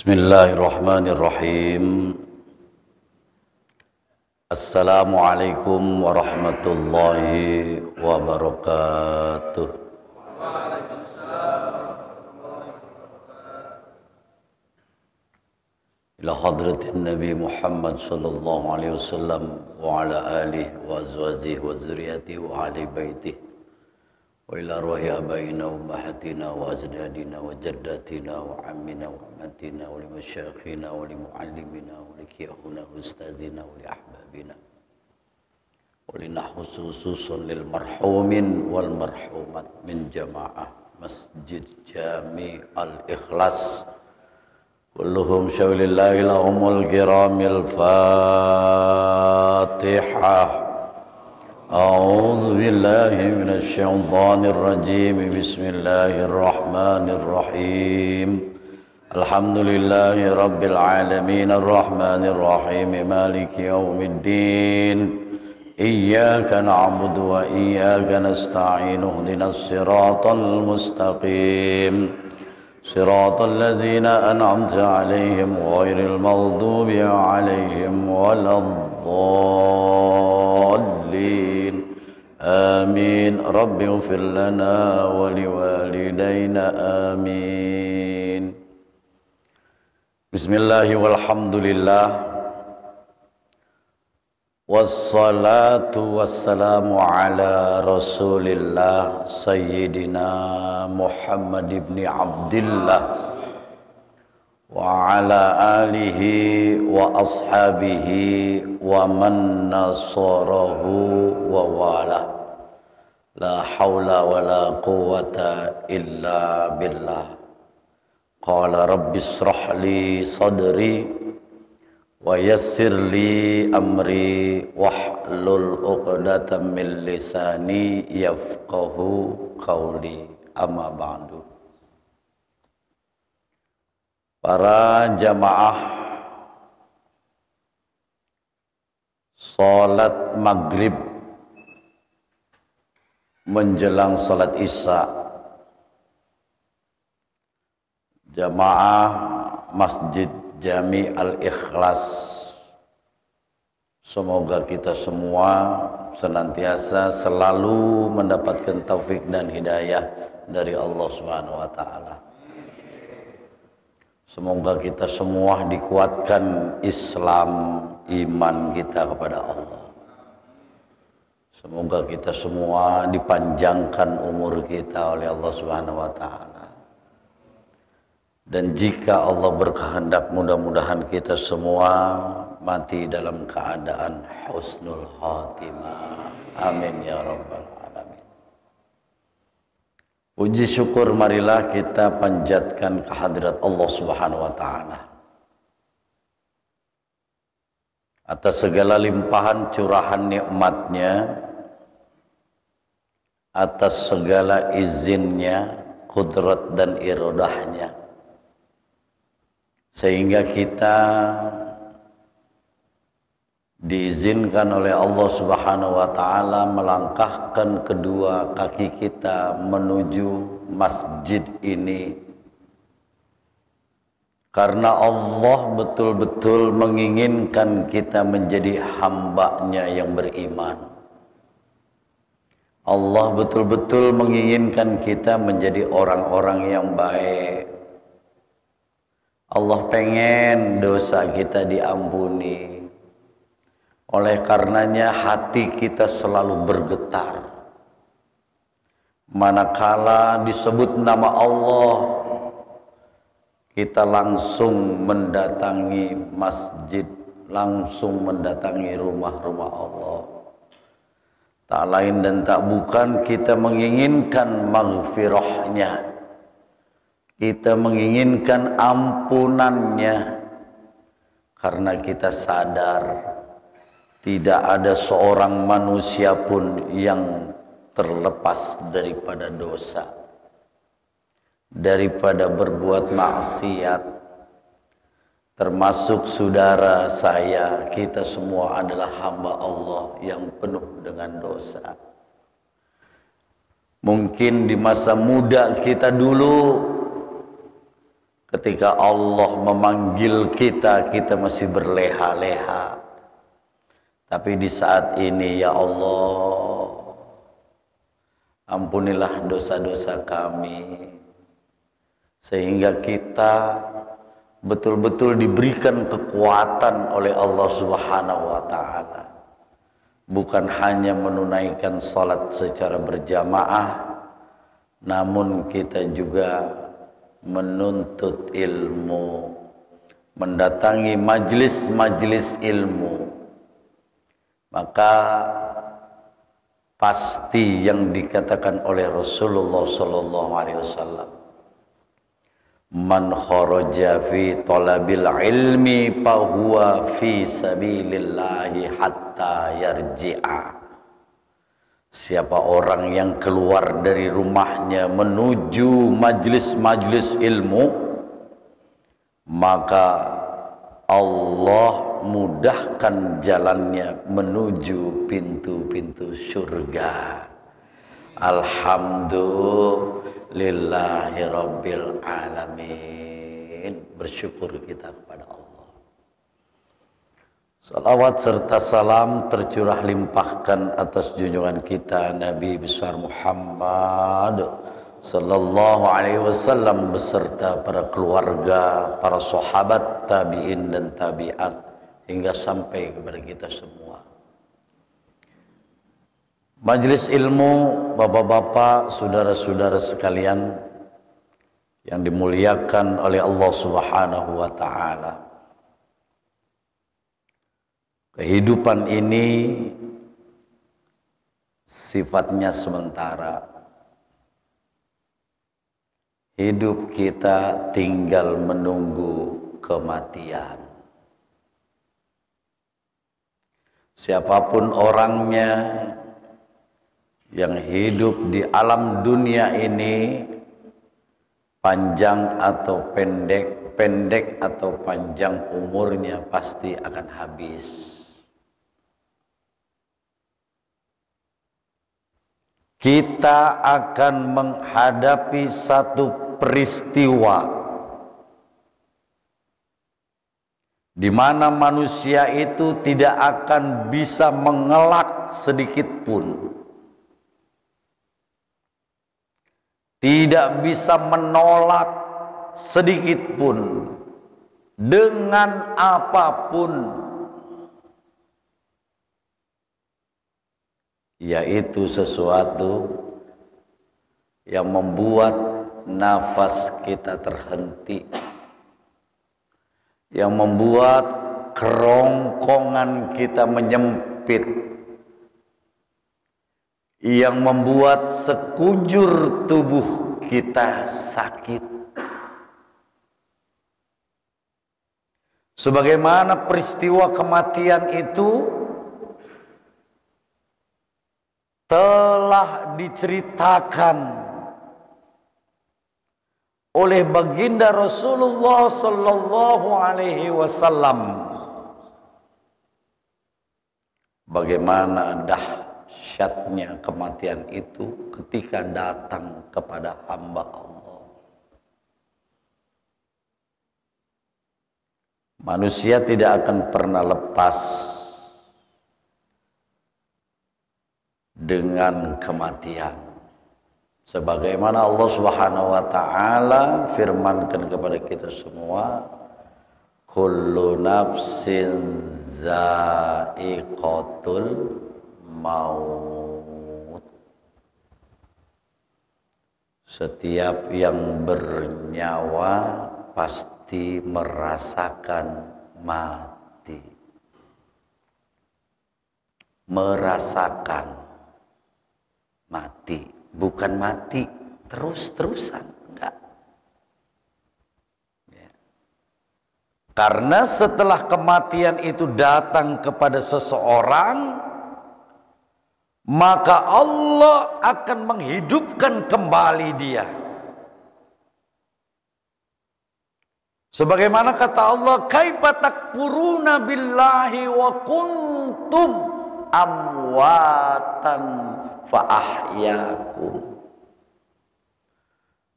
Bismillahirrahmanirrahim. Assalamualaikum warahmatullahi wabarakatuh. Ila hadratin Nabi Muhammad sallallahu alaihi wasallam wa ala alihi wa azwajihi wa zurriyyatihi wa ahli baitihi wa ila ruhi abaina wa ummahatina wa ajdadina wa jaddatina wa ammina wa ammatina wa li masyayikhina wa li muallimina wa li kiyahuna wa ustadzina wa li ahbabina wa li khususun lil marhumin wal marhumat min jamaah Masjid Jami Al-Ikhlas kulluhum syawlillahi lahumul kiramil Fatihah. أعوذ بالله من الشيطان الرجيم بسم الله الرحمن الرحيم الحمد لله رب العالمين الرحمن الرحيم مالك يوم الدين إياك نعبد وإياك نستعين اهدنا الصراط المستقيم صراط الذين أنعمت عليهم غير المغضوب عليهم ولا الضالين آمين رب اغفر لنا ولوالدينا آمين بسم الله والحمد لله والصلاة والسلام على رسول الله سيدنا محمد بن عبد الله وعلى آله وأصحابه ومن نصره ووالاه لا حول ولا قوة إلا بالله قال رب اشرح لي صدري ويسر لي أمري واحلل عقدة من لساني يفقه قولي أما بعد. Para jamaah salat maghrib menjelang salat isya, jamaah Masjid Jami Al-Ikhlas, semoga kita semua senantiasa selalu mendapatkan taufik dan hidayah dari Allah Subhanahu wa taala. Semoga kita semua dikuatkan Islam, iman kita kepada Allah. Semoga kita semua dipanjangkan umur kita oleh Allah Subhanahu wa taala. Dan jika Allah berkehendak, mudah-mudahan kita semua mati dalam keadaan husnul khatimah. Amin ya rabbal alamin. Puji syukur marilah kita panjatkan kehadirat Allah Subhanahu wa taala atas segala limpahan curahan nikmatnya, atas segala izinnya, kudrat dan iradahnya, sehingga kita diizinkan oleh Allah Subhanahu wa taala melangkahkan kedua kaki kita menuju masjid ini, karena Allah betul-betul menginginkan kita menjadi hamba-Nya yang beriman. Allah betul-betul menginginkan kita menjadi orang-orang yang baik. Allah pengen dosa kita diampuni. Oleh karenanya hati kita selalu bergetar manakala disebut nama Allah, kita langsung mendatangi masjid langsung mendatangi rumah-rumah Allah. Tak lain dan tak bukan kita menginginkan maghfirahnya, kita menginginkan ampunannya, karena kita sadar tidak ada seorang manusia pun yang terlepas daripada dosa, daripada berbuat maksiat. Termasuk saudara saya, kita semua adalah hamba Allah yang penuh dengan dosa. Mungkin di masa muda kita dulu, ketika Allah memanggil kita, kita masih berleha-leha. Tapi di saat ini, ya Allah, ampunilah dosa-dosa kami, sehingga kita betul-betul diberikan kekuatan oleh Allah Subhanahu wa Ta'ala, bukan hanya menunaikan salat secara berjamaah, namun kita juga menuntut ilmu, mendatangi majlis-majlis ilmu. Maka pasti yang dikatakan oleh Rasulullah sallallahu alaihi wasallam, man kharaja fi talabil ilmi fahuwa fi sabilillahi hatta yarji'a. Siapa orang yang keluar dari rumahnya menuju majlis-majlis ilmu, maka Allah mudahkan jalannya menuju pintu-pintu surga. Alhamdulillahi Rabbil Alamin. Bersyukur kita kepada Allah. Salawat serta salam tercurah limpahkan atas junjungan kita Nabi besar Muhammad sallallahu alaihi wasallam beserta para keluarga, para sahabat, tabi'in dan tabi'at hingga sampai kepada kita semua. Majelis ilmu, bapak-bapak, saudara-saudara sekalian yang dimuliakan oleh Allah Subhanahu wa Ta'ala. Kehidupan ini sifatnya sementara. Hidup kita tinggal menunggu kematian. Siapapun orangnya yang hidup di alam dunia ini, panjang atau pendek, pendek atau panjang umurnya pasti akan habis. Kita akan menghadapi satu peristiwa di mana manusia itu tidak akan bisa mengelak sedikit pun, tidak bisa menolak sedikit pun dengan apapun, yaitu sesuatu yang membuat nafas kita terhenti, yang membuat kerongkongan kita menyempit, yang membuat sekujur tubuh kita sakit. Sebagaimana peristiwa kematian itu telah diceritakan oleh baginda Rasulullah sallallahu alaihi wasallam, bagaimana dahsyatnya kematian itu ketika datang kepada hamba Allah. Manusia tidak akan pernah lepas dengan kematian, sebagaimana Allah Subhanahu wa Ta'ala firmankan kepada kita semua, kullu nafsin za'iqatul maut. Setiap yang bernyawa pasti merasakan mati. merasakan mati, bukan mati terus-terusan, enggak. Ya. Karena setelah kematian itu datang kepada seseorang, maka Allah akan menghidupkan kembali dia. Sebagaimana kata Allah, kaifa takfuruna billahi wa kuntum amwatan fa ahyakum.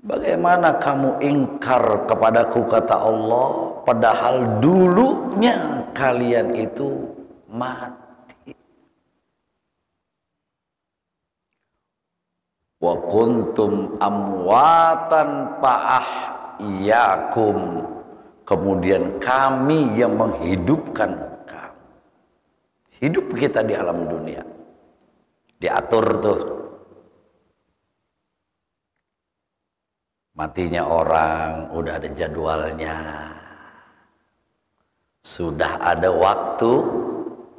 Bagaimana kamu ingkar kepadaku, kata Allah, padahal dulunya kalian itu mati. Wa kuntum amwatan fa ahyakum. Kemudian kami yang menghidupkan kamu. Hidup kita di alam dunia diatur tuh. Matinya orang udah ada jadwalnya, sudah ada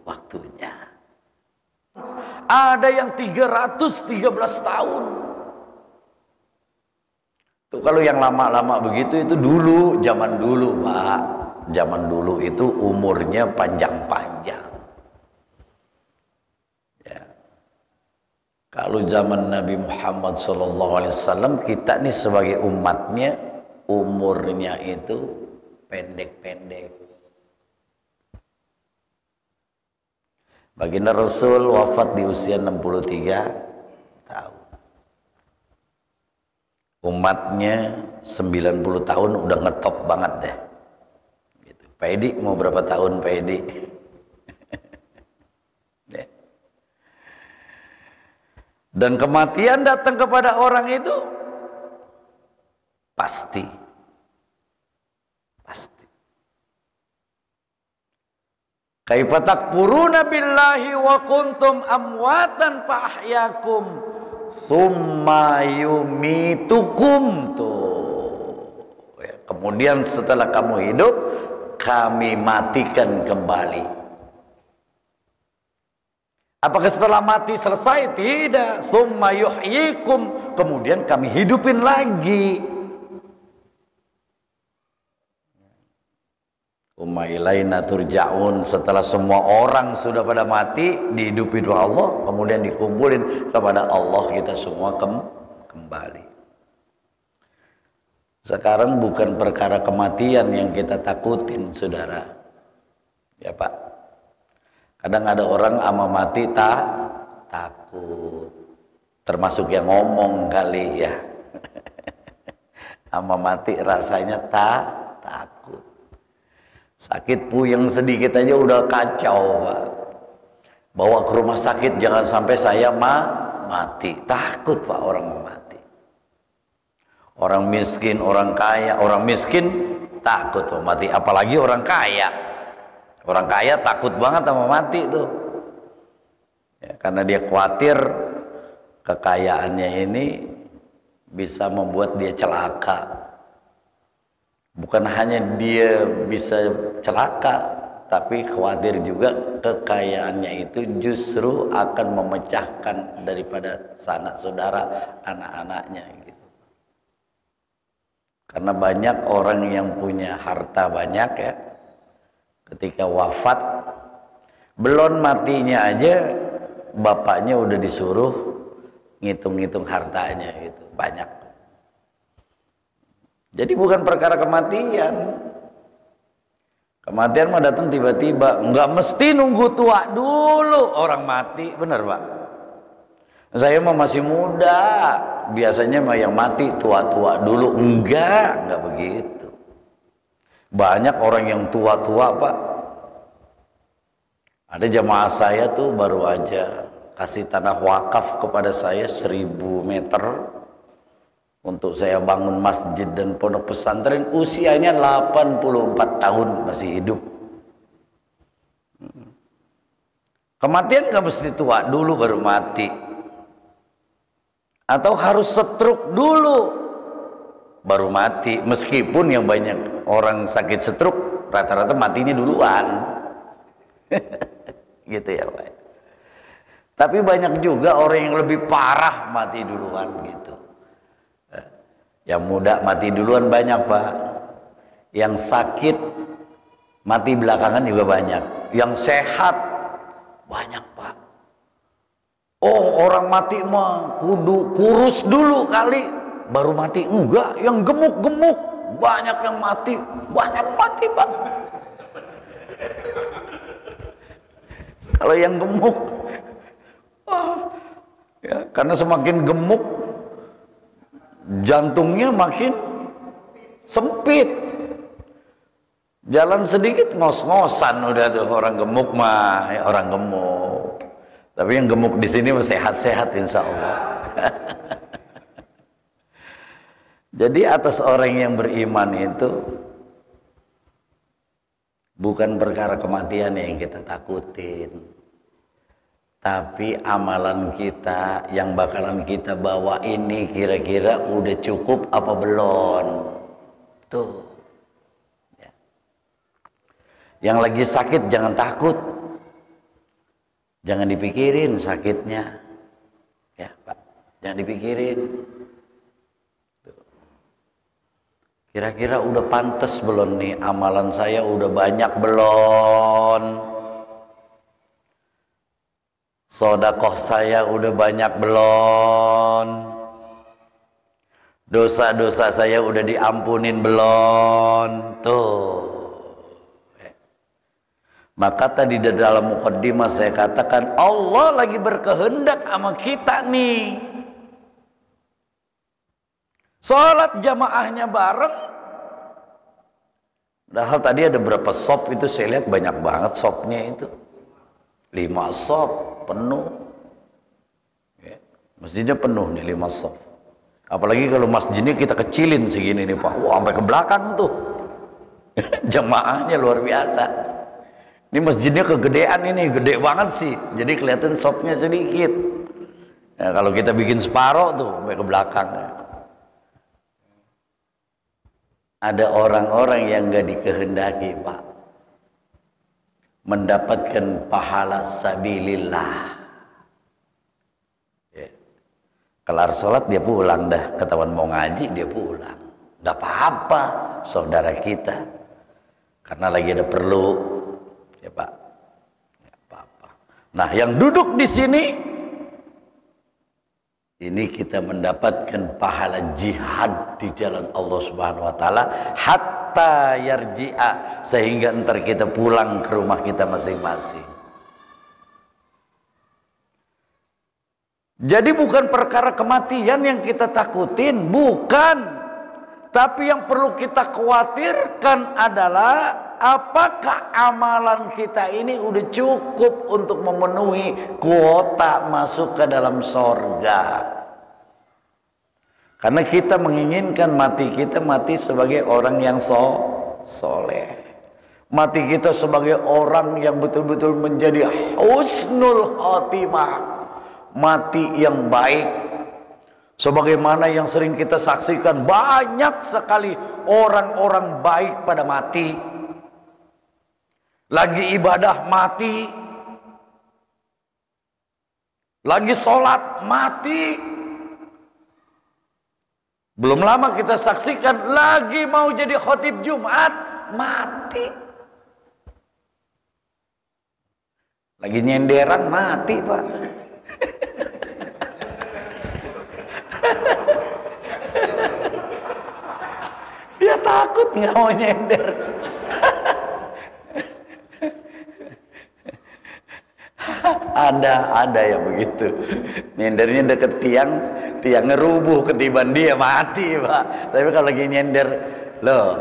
waktunya. Ada yang 313 tahun. Tuh, kalau yang lama-lama begitu itu dulu, zaman dulu, Pak. Zaman dulu itu umurnya panjang-panjang. Ya. Kalau zaman Nabi Muhammad SAW, kita nih sebagai umatnya umurnya itu pendek-pendek. Baginda Rasul wafat di usia 63 tahun. Umatnya 90 tahun udah ngetop banget deh. Gitu. Pak Edi mau berapa tahun, Pak Edi? Dan kematian datang kepada orang itu pasti. Kaifa takfuruna billahi wa kuntum amwatan fa ahyakum summa yumitukum. Tuh. Ya, kemudian setelah kamu hidup, kami matikan kembali. Apakah setelah mati selesai? Tidak. Summa yuhyikum. Kemudian kami hidupin lagi. Summa ilaina turja'un. Setelah semua orang sudah pada mati, dihidupin oleh Allah, kemudian dikumpulin kepada Allah kita semua kembali. Sekarang bukan perkara kematian yang kita takutin, saudara. Ya Pak. Kadang ada orang ama mati takut. Termasuk yang ngomong kali ya. Ama mati rasanya takut. Sakit puyeng sedikit aja udah kacau, Pak. Bawa ke rumah sakit, jangan sampai saya mati. Takut, Pak, orang mati. Orang miskin, orang kaya. Orang miskin takut mati, apalagi orang kaya. Orang kaya takut banget sama mati tuh. Ya, karena dia khawatir kekayaannya ini bisa membuat dia celaka. Bukan hanya dia bisa celaka, tapi khawatir juga kekayaannya itu justru akan memecahkan daripada sanak saudara anak-anaknya gitu. Karena banyak orang yang punya harta banyak ya, ketika wafat belum matinya aja bapaknya udah disuruh ngitung-ngitung hartanya gitu, banyak. Jadi bukan perkara kematian. Kematian mah datang tiba-tiba, nggak mesti nunggu tua dulu orang mati, bener Pak? Saya mah masih muda, biasanya mah yang mati tua-tua dulu, enggak begitu. Banyak orang yang tua-tua Pak. Ada jamaah saya tuh baru aja kasih tanah wakaf kepada saya 1000 meter untuk saya bangun masjid dan pondok pesantren. Usianya 84 tahun masih hidup. Kematian gak mesti tua dulu baru mati, atau harus stroke dulu baru mati. Meskipun yang banyak orang sakit stroke rata-rata matinya duluan. Gitu ya Pak. Tapi banyak juga orang yang lebih parah mati duluan gitu. Yang muda mati duluan banyak, Pak. Yang sakit mati belakangan juga banyak. Yang sehat banyak, Pak. Oh, orang mati mah kudu kurus dulu kali baru mati. Enggak, yang gemuk-gemuk banyak yang mati, banyak mati, Pak. Kalau yang gemuk, ya, karena semakin gemuk jantungnya makin sempit. Jalan sedikit ngos-ngosan udah tuh orang gemuk mah, ya, orang gemuk. Tapi yang gemuk di sini sehat-sehat insya Allah. Jadi atas orang yang beriman itu bukan perkara kematian yang kita takutin, tapi amalan kita yang bakalan kita bawa ini kira-kira udah cukup apa belum. Tuh ya. Yang lagi sakit jangan takut, jangan dipikirin sakitnya, ya Pak, jangan dipikirin. Kira-kira udah pantas belum nih amalan saya, udah banyak belum? Sodakoh saya udah banyak belum? Dosa-dosa saya udah diampunin belum? Tuh. Maka tadi di dalam mukaddimah saya katakan Allah lagi berkehendak sama kita nih. Sholat jamaahnya bareng. Padahal tadi ada berapa sop itu saya lihat banyak banget sopnya itu. 5 sop penuh. Ya, masjidnya penuh nih 5 sop. Apalagi kalau masjidnya kita kecilin segini nih Pak. Wah, sampai ke belakang tuh. Jamaahnya luar biasa. Ini masjidnya kegedean ini, gede banget sih. Jadi kelihatan sopnya sedikit. Ya, kalau kita bikin separoh tuh sampai ke belakang. Ada orang-orang yang gak dikehendaki, Pak, mendapatkan pahala sabilillah. Ya. Kelar sholat dia pulang dah, ketahuan mau ngaji dia pulang. Gak apa-apa, saudara kita, karena lagi ada perlu, ya Pak. Gak apa-apa. Nah, yang duduk di sini, ini kita mendapatkan pahala jihad di jalan Allah Subhanahu wa taala hatta yarji'a, sehingga ntar kita pulang ke rumah kita masing-masing. Jadi bukan perkara kematian yang kita takutin, bukan. Tapi yang perlu kita khawatirkan adalah apakah amalan kita ini udah cukup untuk memenuhi kuota masuk ke dalam sorga. Karena kita menginginkan mati kita mati sebagai orang yang soleh. Mati kita sebagai orang yang betul-betul menjadi husnul khotimah. Mati yang baik. Sebagaimana yang sering kita saksikan, banyak sekali orang-orang baik pada mati. Lagi ibadah mati. Lagi sholat mati. Belum lama kita saksikan lagi mau jadi khotib Jumat mati. Lagi nyenderan mati, Pak. Dia takut nggak mau nyender. Ada yang begitu. Nyendernya deket tiangnya rubuh ketiban dia mati, Pak. Tapi kalau lagi nyender, loh,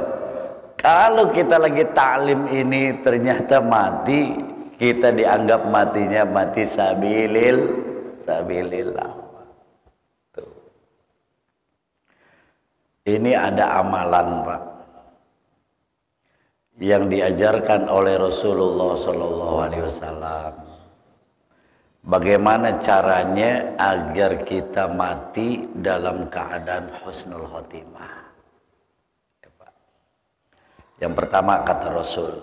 kalau kita lagi taklim ini ternyata mati, kita dianggap matinya mati sabilillah. Tuh. Ini ada amalan, Pak, yang diajarkan oleh Rasulullah SAW. Bagaimana caranya agar kita mati dalam keadaan husnul khotimah? Ya, Pak. Yang pertama kata Rasul,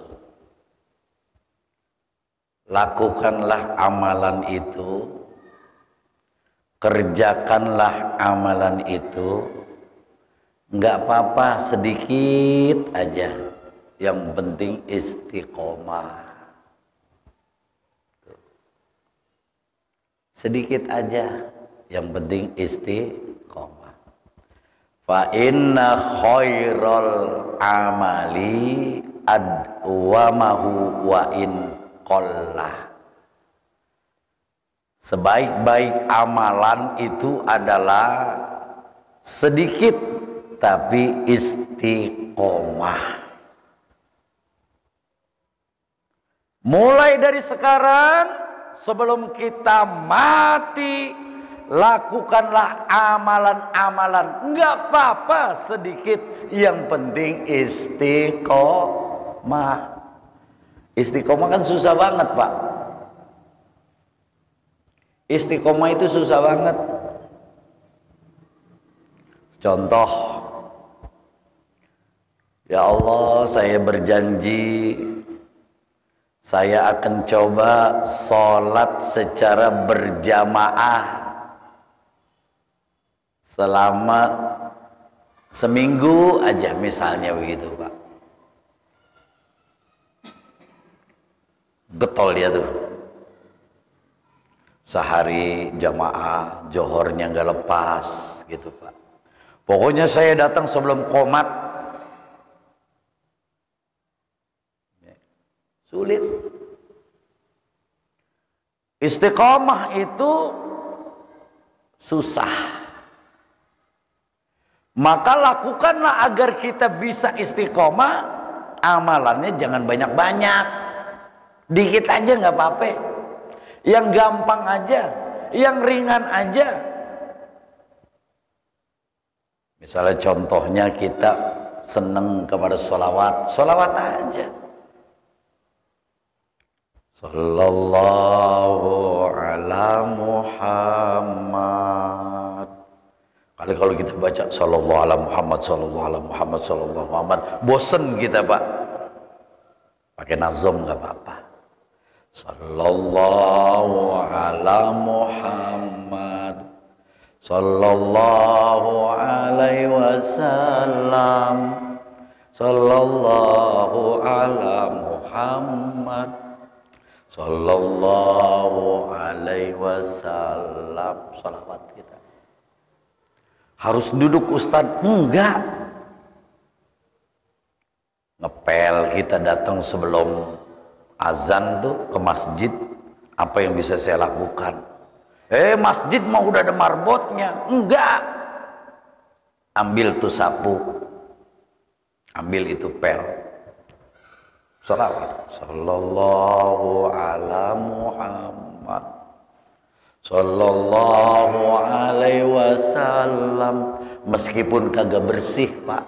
lakukanlah amalan itu kerjakanlah amalan itu, nggak apa-apa sedikit aja, yang penting istiqomah. Sedikit aja, yang penting istiqomah. Fa inna khairal amali adwamahu wa in qallah. Sebaik-baik amalan itu adalah sedikit tapi istiqomah. Mulai dari sekarang, sebelum kita mati, lakukanlah amalan-amalan. Enggak apa-apa sedikit, yang penting istiqomah. Istiqomah kan susah banget, Pak. Istiqomah itu susah banget. Contoh, ya Allah, saya berjanji saya akan coba sholat secara berjamaah selama seminggu aja, misalnya begitu, Pak. Getol dia tuh, sehari jamaah, johornya nggak lepas gitu, Pak. Pokoknya saya datang sebelum qomat. Sulit. Istiqomah itu susah. Maka lakukanlah agar kita bisa istiqomah, amalannya jangan banyak-banyak. Dikit aja nggak apa-apa. Yang gampang aja, yang ringan aja. Misalnya contohnya kita seneng kepada sholawat, sholawat aja. Sallallahu ala Muhammad. Kali kalau kita baca sallallahu ala Muhammad, sallallahu ala Muhammad, sallallahu Muhammad, bosen kita, Pak. Pakai nazom nggak apa-apa. Sallallahu ala Muhammad, sallallahu alaihi wasallam, sallallahu ala Muhammad, sallallahu alaihi wasallam. Salawat kita harus duduk, Ustadz? Enggak. Ngepel kita datang sebelum azan tuh ke masjid, apa yang bisa saya lakukan? Masjid mah udah ada marbotnya. Enggak. Ambil tuh sapu, ambil itu pel, salawat. Sallallahu ala Muhammad, sallallahu alaihi wasallam. Meskipun kagak bersih, Pak.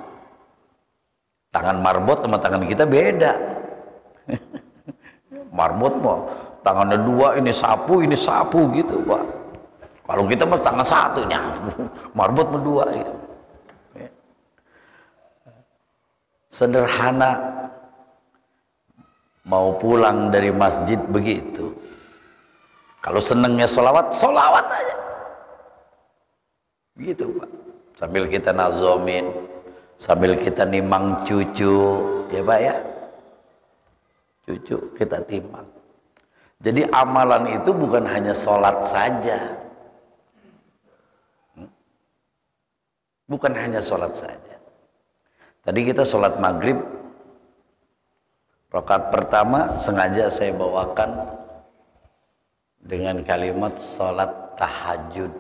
Tangan marbot sama tangan kita beda. Marbot mah tangannya dua, ini sapu gitu, Pak. Kalau kita mah tangan satu nyapu, marbot mah dua gitu. Sederhana. Mau pulang dari masjid begitu. Kalau senengnya sholawat, sholawat aja. Begitu, Pak. Sambil kita nazomin, sambil kita nimang cucu, ya Pak ya. Cucu kita timang. Jadi amalan itu bukan hanya sholat saja. Bukan hanya sholat saja. Tadi kita sholat maghrib, rakaat pertama sengaja saya bawakan dengan kalimat sholat tahajud.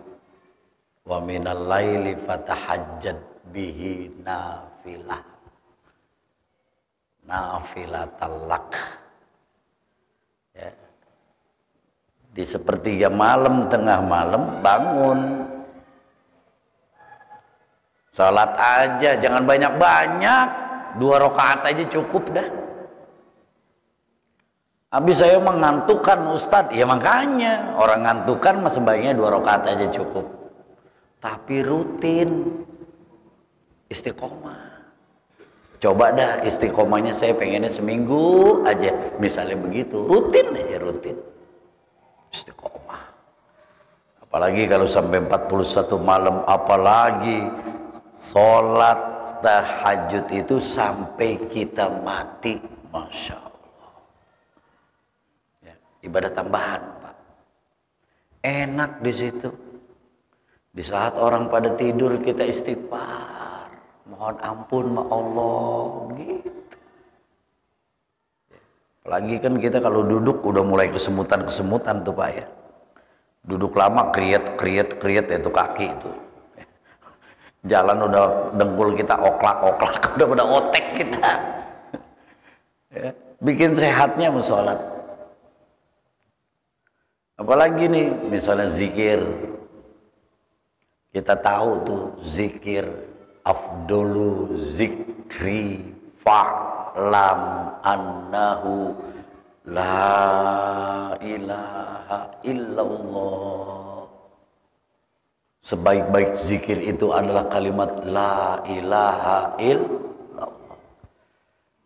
Wa minal laili fatahajjad bihi nafilah. Nafilatallak. Ya. Di sepertiga malam, tengah malam bangun. Sholat aja, jangan banyak-banyak. 2 rakaat aja cukup dah. Habis saya mengantukkan, Ustadz. Ya makanya orang ngantukan mah sebaiknya 2 rakaat aja cukup. Tapi rutin istiqomah. Coba dah istiqomahnya, saya pengennya seminggu aja. Misalnya begitu, rutin aja, rutin. Istiqomah. Apalagi kalau sampai 41 malam, apalagi sholat tahajud itu sampai kita mati, Masya Allah. Ya, ibadah tambahan, Pak. Enak di situ. Di saat orang pada tidur kita istighfar, mohon ampun sama Allah, gitu. Apalagi kan kita kalau duduk udah mulai kesemutan tuh Pak ya. Duduk lama kriet itu kaki itu. Jalan udah dengkul kita oklak, udah pada otek kita. Ya, bikin sehatnya musolat. Apalagi nih misalnya zikir. Kita tahu tuh zikir afdolu zikri fa'lam annahu la ilaha illallah. Sebaik-baik zikir itu adalah kalimat la ilaha illallah.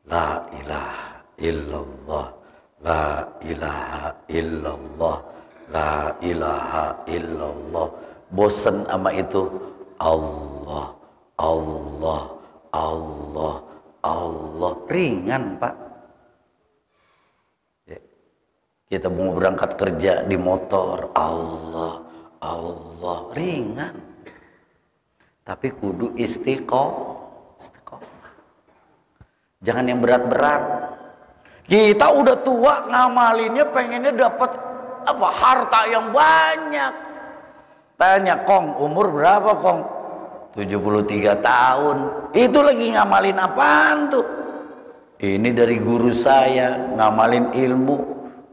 La ilaha illallah. La ilaha illallah. La ilaha illallah. Bosan sama itu Allah, Allah, Allah, Allah. Ringan Pak. Ya. Kita mau berangkat kerja di motor, Allah, Allah, ringan. Tapi kudu istiqomah. Jangan yang berat-berat. Kita udah tua ngamalinnya pengennya dapat apa? Harta yang banyak. Tanya Kong, umur berapa Kong? 73 tahun. Itu lagi ngamalin apaan tuh? Ini dari guru saya, ngamalin ilmu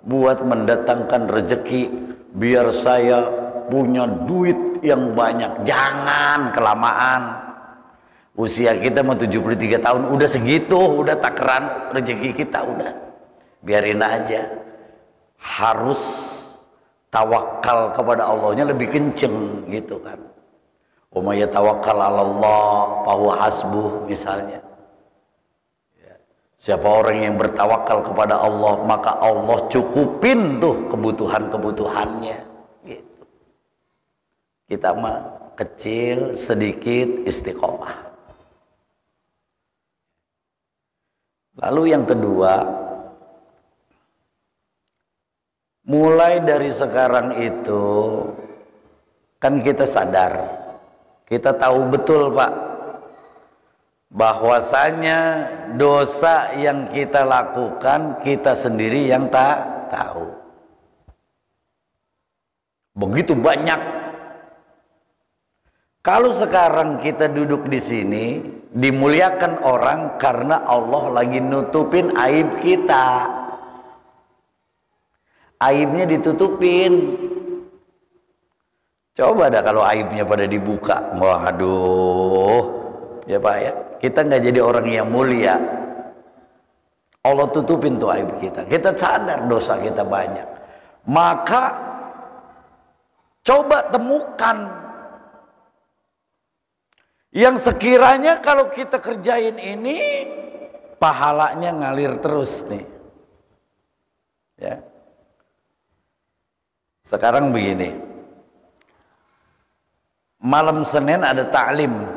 buat mendatangkan rezeki biar saya punya duit yang banyak. Jangan kelamaan. Usia kita mau 73 tahun, udah segitu, udah takaran rezeki kita udah. Biarin aja. Harus tawakal kepada Allahnya lebih kenceng gitu kan. Umaya tawakal Allah fahuwa hasbuh misalnya. Ya. Siapa orang yang bertawakal kepada Allah maka Allah cukupin tuh kebutuhannya gitu. Kita mah kecil sedikit istiqomah. Lalu yang kedua, mulai dari sekarang itu kan kita sadar, kita tahu betul Pak, bahwasanya dosa yang kita lakukan kita sendiri yang tak tahu. Begitu banyak. Kalau sekarang kita duduk di sini dimuliakan orang karena Allah lagi nutupin aib kita. Aibnya ditutupin. Coba dah kalau aibnya pada dibuka, waduh, ya Pak ya, kita nggak jadi orang yang mulia. Allah tutupin tuh aib kita. Kita sadar dosa kita banyak. Maka coba temukan yang sekiranya kalau kita kerjain ini pahalanya ngalir terus nih. Ya. Sekarang begini, malam Senin ada taklim,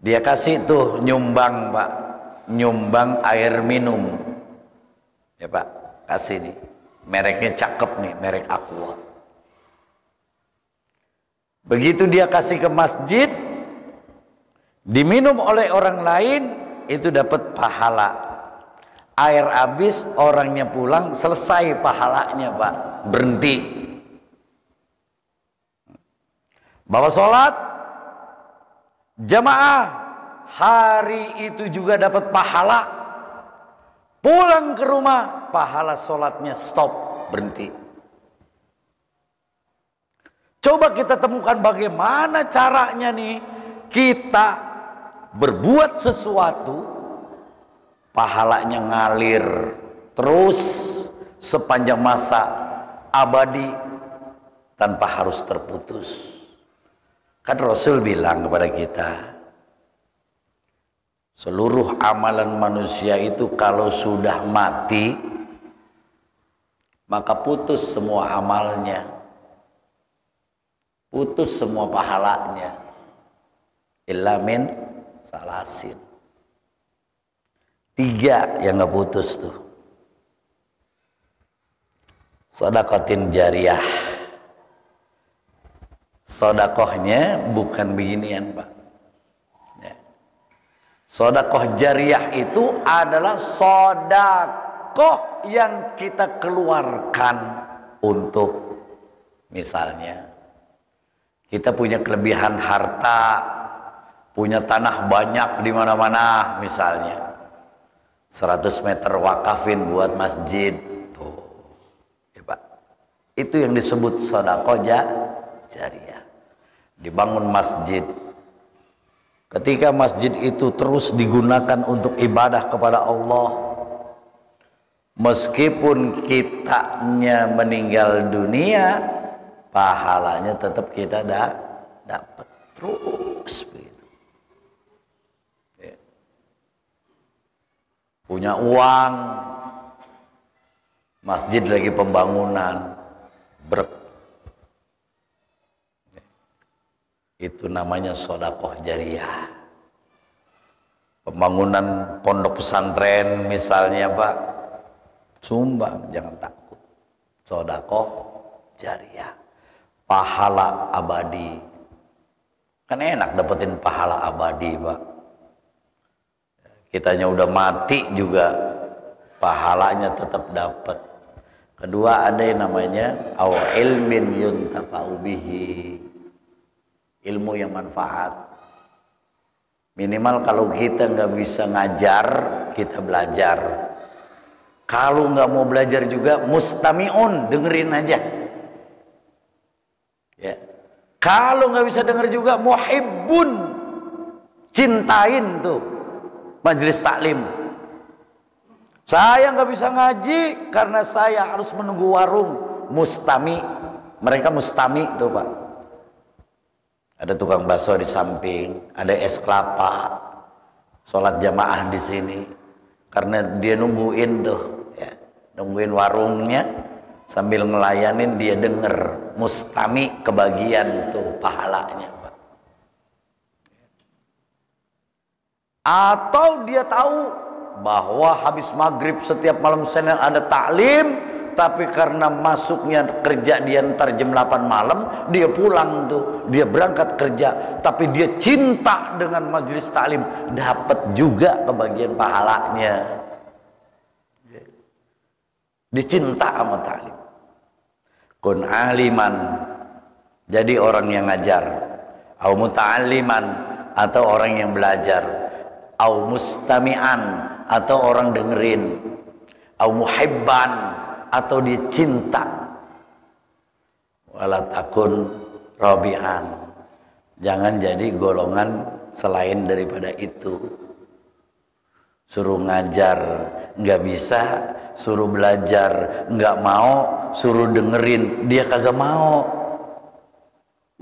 dia kasih tuh nyumbang Pak, nyumbang air minum, ya Pak, kasih nih, mereknya cakep nih, merek Aqua. Begitu dia kasih ke masjid, diminum oleh orang lain, itu dapat pahala. Air habis, orangnya pulang, selesai pahalanya Pak, berhenti. Bawa sholat jamaah, hari itu juga dapat pahala. Pulang ke rumah, pahala sholatnya stop, berhenti. Coba kita temukan bagaimana caranya nih kita berbuat sesuatu, pahalanya ngalir terus sepanjang masa abadi tanpa harus terputus. Kan Rasul bilang kepada kita, seluruh amalan manusia itu kalau sudah mati maka putus semua amalnya. putus semua pahalanya. Illa min salasin. 3 yang nggak putus tuh. Sedekatin jariyah. Sedekahnya bukan beginian, Pak. Ya. Sedekah jariyah itu adalah sedekah yang kita keluarkan untuk, misalnya kita punya kelebihan harta, punya tanah banyak di mana-mana, misalnya 100 meter wakafin buat masjid. Tuh, ya Pak. Itu yang disebut sedekah jariyah. Dibangun masjid. Ketika masjid itu terus digunakan untuk ibadah kepada Allah, meskipun kitanya meninggal dunia, pahalanya tetap kita dapat terus begitu. Ya. Punya uang, masjid lagi pembangunan, itu namanya sedekah jariyah. Pembangunan pondok pesantren misalnya, Pak, sumbang, jangan takut. Sedekah jariyah, pahala abadi. Kan enak dapetin pahala abadi, Pak. Kitanya udah mati juga pahalanya tetap dapat. Kedua, ada yang namanya au ilmin yuntafa'u bihi, ilmu yang manfaat. Minimal kalau kita nggak bisa ngajar, kita belajar. Kalau nggak mau belajar juga mustami'un, dengerin aja. Ya. Kalau nggak bisa denger juga muhibbun, cintain tuh majelis taklim. Saya nggak bisa ngaji karena saya harus menunggu warung. Mustami, mereka mustami tuh, Pak. Ada tukang bakso di samping, ada es kelapa, sholat jamaah di sini, karena dia nungguin tuh, ya, nungguin warungnya sambil ngelayanin, dia denger. Mustami, kebagian tuh pahalanya, Pak. Atau dia tahu bahwa habis maghrib setiap malam Senin ada taklim, tapi karena masuknya kerja dia ntar jam 8 malam, dia pulang tuh, dia berangkat kerja, tapi dia cinta dengan majelis taklim, dapat juga kebagian pahalanya. Dia cinta sama taklim. Kun aliman, jadi orang yang ngajar, au muta'alliman, atau orang yang belajar, au mustami'an, atau orang dengerin, au muhibban, atau dia cinta. Wala takun rabi'an, jangan jadi golongan selain daripada itu. Suruh ngajar nggak bisa, suruh belajar nggak mau, suruh dengerin dia kagak mau.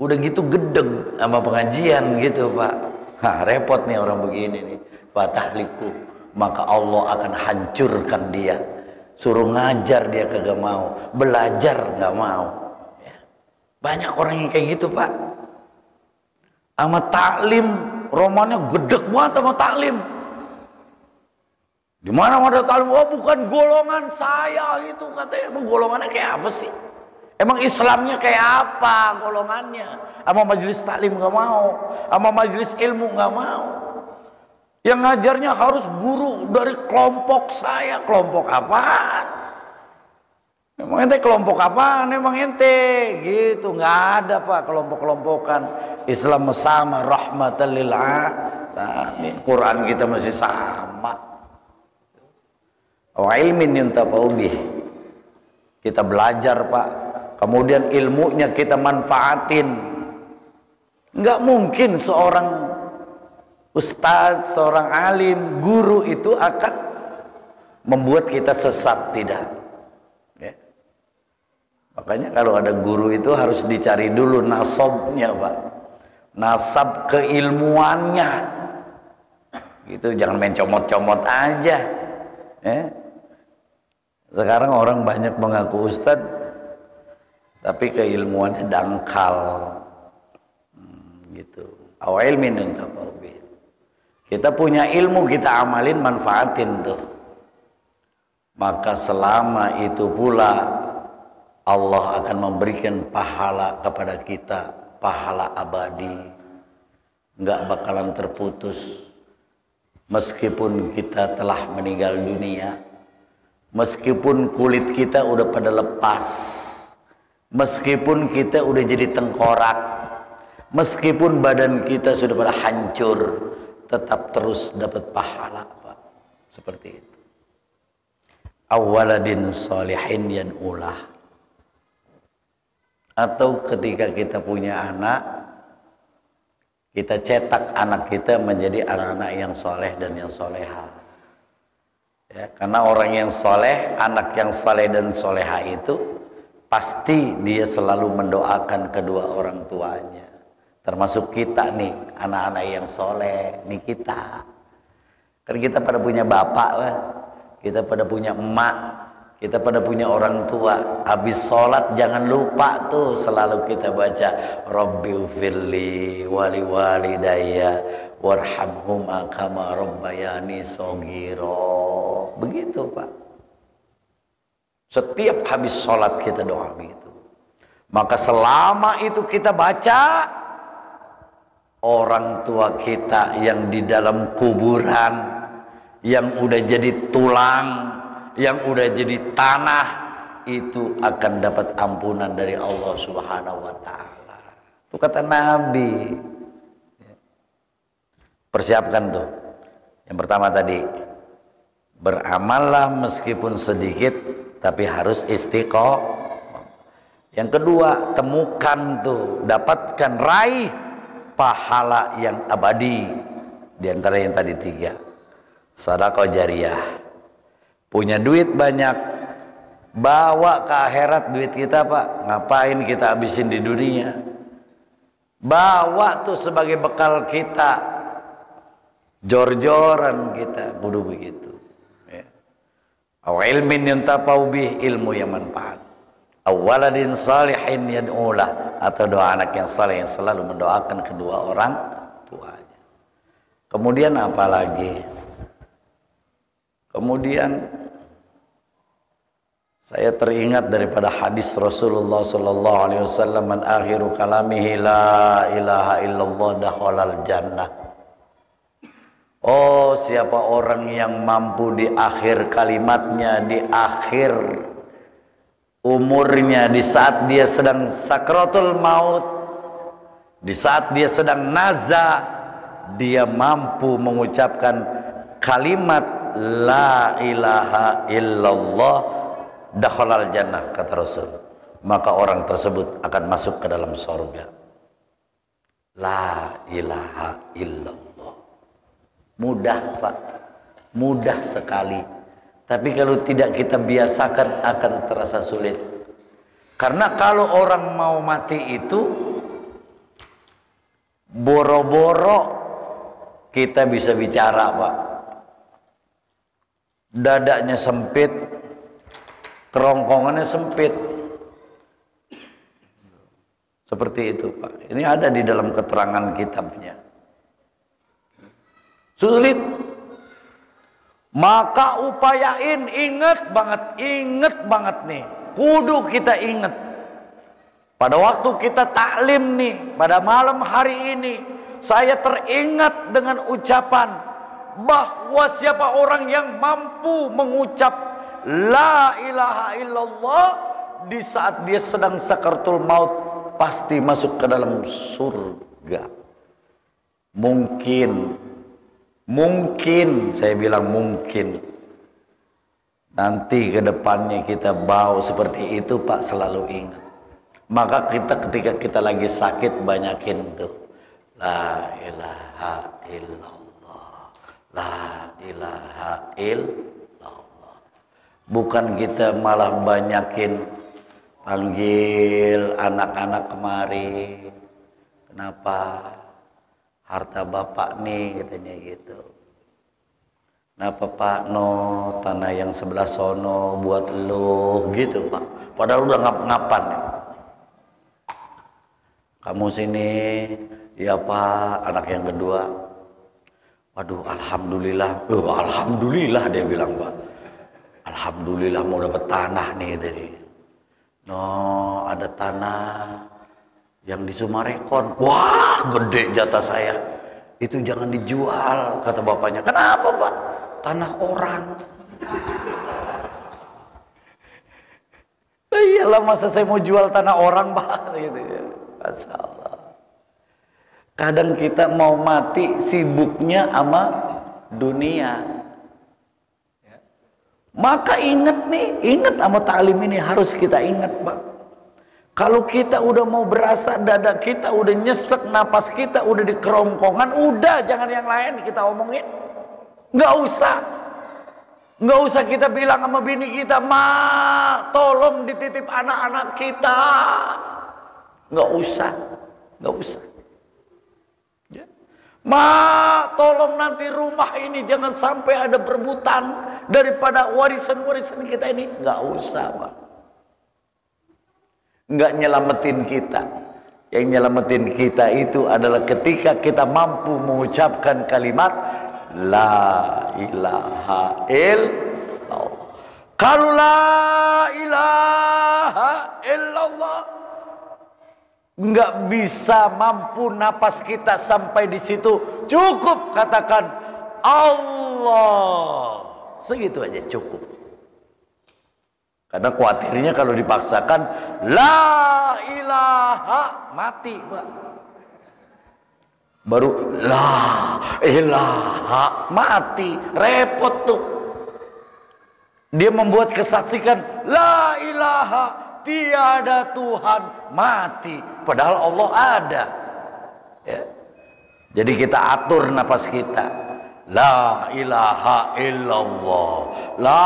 Udah gitu gedeg sama pengajian gitu, Pak. Hah, repot nih orang begini nih. Fatahliku, maka Allah akan hancurkan dia. Suruh ngajar dia kagak mau, belajar nggak mau. Ya. Banyak orang yang kayak gitu, Pak. Sama taklim, romannya gedeg banget sama taklim. Di mana ada taklim? Oh, bukan golongan saya itu, katanya. Emang golongannya kayak apa sih? Emang Islamnya kayak apa golongannya? Sama majelis taklim nggak mau, sama majelis ilmu nggak mau. Yang ngajarnya harus guru dari kelompok saya. Kelompok apaan? Emang ente kelompok apaan? Emang ente gitu? Nggak ada, Pak, kelompok-kelompokan. Islam sama, rahmatan lil alamin. Quran kita masih sama. Wa ilmin yuntafa'u bih, kita belajar, Pak, kemudian ilmunya kita manfaatin. Nggak mungkin seorang ustadz, seorang alim, guru itu akan membuat kita sesat, tidak ya. Makanya kalau ada guru itu harus dicari dulu nasabnya, Pak, nasab keilmuannya gitu, jangan main comot-comot aja ya. Sekarang orang banyak mengaku ustadz tapi keilmuannya dangkal, Gitu. Aw ilmin yuntafa'u bih. Kita punya ilmu, kita amalin, manfaatin tuh. Maka selama itu pula Allah akan memberikan pahala kepada kita, pahala abadi, nggak bakalan terputus. Meskipun kita telah meninggal dunia, meskipun kulit kita udah pada lepas, meskipun kita udah jadi tengkorak, meskipun badan kita sudah pada hancur, tetap terus dapat pahala, Pak. Seperti itu. Awaladin salihin yan'ulah. Atau ketika kita punya anak, kita cetak anak kita menjadi anak-anak yang soleh dan yang soleha. Ya, karena orang yang soleh, anak yang soleh dan soleha itu pasti dia selalu mendoakan kedua orang tuanya. Termasuk kita nih, anak-anak yang soleh, nih kita. Kan kita pada punya bapak, kita pada punya emak, kita pada punya orang tua. Habis sholat jangan lupa tuh selalu kita baca Rabbighfirli wali walidayya warhamhuma kama rabbayani shaghira. Begitu, Pak. Setiap habis sholat kita doa begitu. Maka selama itu kita baca, orang tua kita yang di dalam kuburan, yang udah jadi tulang, yang udah jadi tanah, itu akan dapat ampunan dari Allah Subhanahu wa ta'ala. Itu kata Nabi. Persiapkan tuh. Yang pertama tadi, beramallah meskipun sedikit, tapi harus istiqomah. Yang kedua, temukan tuh, dapatkan, raih pahala yang abadi. Di antara yang tadi tiga, sedekah jariyah. Punya duit banyak, bawa ke akhirat duit kita, Pak. Ngapain kita habisin di dunia? Bawa tuh sebagai bekal kita, jor-joran kita, kudu begitu. Ya. Aw ilmin yuntafa'u bih, ilmu yang manfaat. Aw waladin salihin yad'ulah, atau doa anak yang saleh yang selalu mendoakan kedua orang tuanya. Kemudian apa lagi? Kemudian saya teringat daripada hadis Rasulullah sallallahu alaihi wasallam, man akhiru kalamihi la ilaha illallah dakhalal jannah. Oh, siapa orang yang mampu di akhir kalimatnya, di akhir umurnya, di saat dia sedang sakratul maut, di saat dia sedang nazah, dia mampu mengucapkan kalimat la ilaha illallah dakhalal jannah, kata Rasul, maka orang tersebut akan masuk ke dalam surga. La ilaha illallah. Mudah, Pak. Mudah sekali. Tapi kalau tidak kita biasakan akan terasa sulit. Karena kalau orang mau mati itu boro-boro kita bisa bicara, Pak. Dadanya sempit, kerongkongannya sempit. Seperti itu, Pak. Ini ada di dalam keterangan kitabnya. Sulit. Maka upayain, inget banget nih. Kudu kita inget. Pada waktu kita taklim nih, pada malam hari ini, saya teringat dengan ucapan bahwa siapa orang yang mampu mengucap la ilaha illallah di saat dia sedang sakaratul maut, pasti masuk ke dalam surga. Mungkin, saya bilang mungkin, nanti ke depannya kita bau seperti itu, Pak, selalu ingat. Maka kita ketika kita lagi sakit banyakin tuh la ilaha illallah, la ilaha illallah. Bukan kita malah banyakin panggil anak-anak kemari, kenapa harta bapak nih, katanya gitu. Kenapa Pak, no tanah yang sebelah sono buat lo, gitu Pak. Padahal udah ngap-ngapan. Kamu sini, ya Pak. Anak yang kedua, waduh, alhamdulillah. Alhamdulillah dia bilang, Pak. Alhamdulillah mau dapat tanah nih tadi. No, ada tanah yang di Sumarekon. Wah, gede jatah saya. Itu jangan dijual, kata bapaknya. Kenapa, Pak? Tanah orang. Iyalah, masa saya mau jual tanah orang, Pak? Gitu ya. Masya Allah. Kadang kita mau mati sibuknya sama dunia. Maka ingat sama ta'lim ini harus kita ingat, Pak. Kalau kita udah mau berasa, dada kita udah nyesek, napas kita udah di kerongkongan, udah, jangan yang lain kita omongin. Nggak usah kita bilang sama bini kita, Ma, tolong dititip anak-anak kita. Nggak usah. Ya. Ma, tolong nanti rumah ini jangan sampai ada perebutan daripada warisan-warisan kita ini. Nggak usah, Pak. Nggak nyelamatin kita. Yang nyelamatin kita itu adalah ketika kita mampu mengucapkan kalimat La ilaha illallah. Kalau la ilaha illallah nggak bisa mampu napas kita sampai di situ, cukup katakan Allah, segitu aja cukup. Karena khawatirnya kalau dipaksakan la ilaha, mati, Pak. Baru la ilaha, mati, repot tuh. Dia membuat kesaksikan la ilaha, tiada Tuhan, mati. Padahal Allah ada. Ya. Jadi kita atur napas kita. La ilaha illallah. La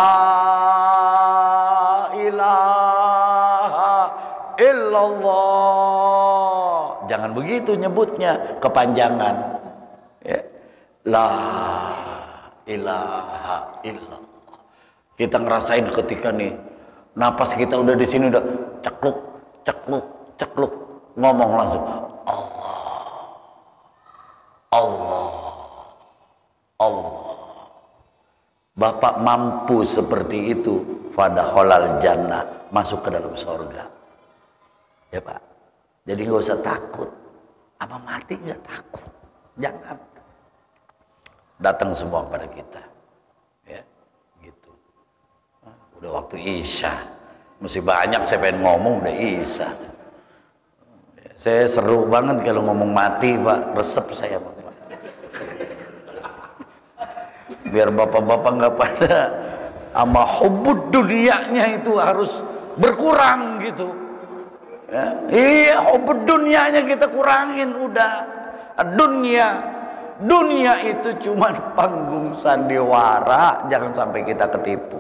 ilaha illallah. Jangan begitu nyebutnya, kepanjangan. Ya. La ilaha illallah. Kita ngerasain ketika nih napas kita udah di sini, udah cekluk, cekluk, cekluk, ngomong langsung Allah, Allah, Allah. Bapak mampu seperti itu, fadakhalal jannah, masuk ke dalam surga. Ya Pak. Jadi nggak usah takut, apa mati nggak takut, jangan. Datang semua pada kita, ya, gitu. Udah waktu Isya, mesti banyak saya pengen ngomong, udah Isya. Saya seru banget kalau ngomong mati, Pak, resep saya, Pak. Biar bapak-bapak nggak pada sama hubud dunianya itu harus berkurang gitu. Ya, iya, hubud dunianya kita kurangin udah. Dunia itu cuma panggung sandiwara, jangan sampai kita ketipu.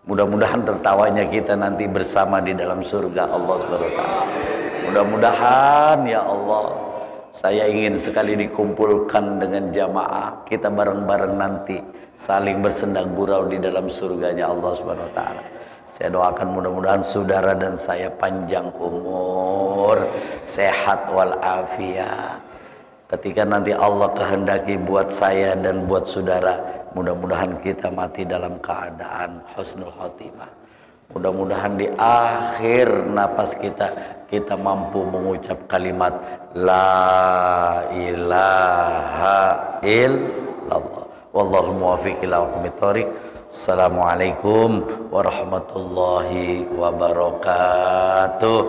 Mudah-mudahan tertawanya kita nanti bersama di dalam surga Allah SWT. Mudah-mudahan ya Allah, saya ingin sekali dikumpulkan dengan jamaah, kita bareng-bareng nanti saling bersendang gurau di dalam surganya Allah SWT. Saya doakan mudah-mudahan saudara dan saya panjang umur, sehat walafiat. Ketika nanti Allah kehendaki buat saya dan buat saudara, mudah-mudahan kita mati dalam keadaan husnul khotimah. Mudah-mudahan di akhir napas kita mampu mengucap kalimat La ilaha illallah. Wallahu muwaffiq ila aqwamit thoriq. Assalamualaikum warahmatullahi wabarakatuh.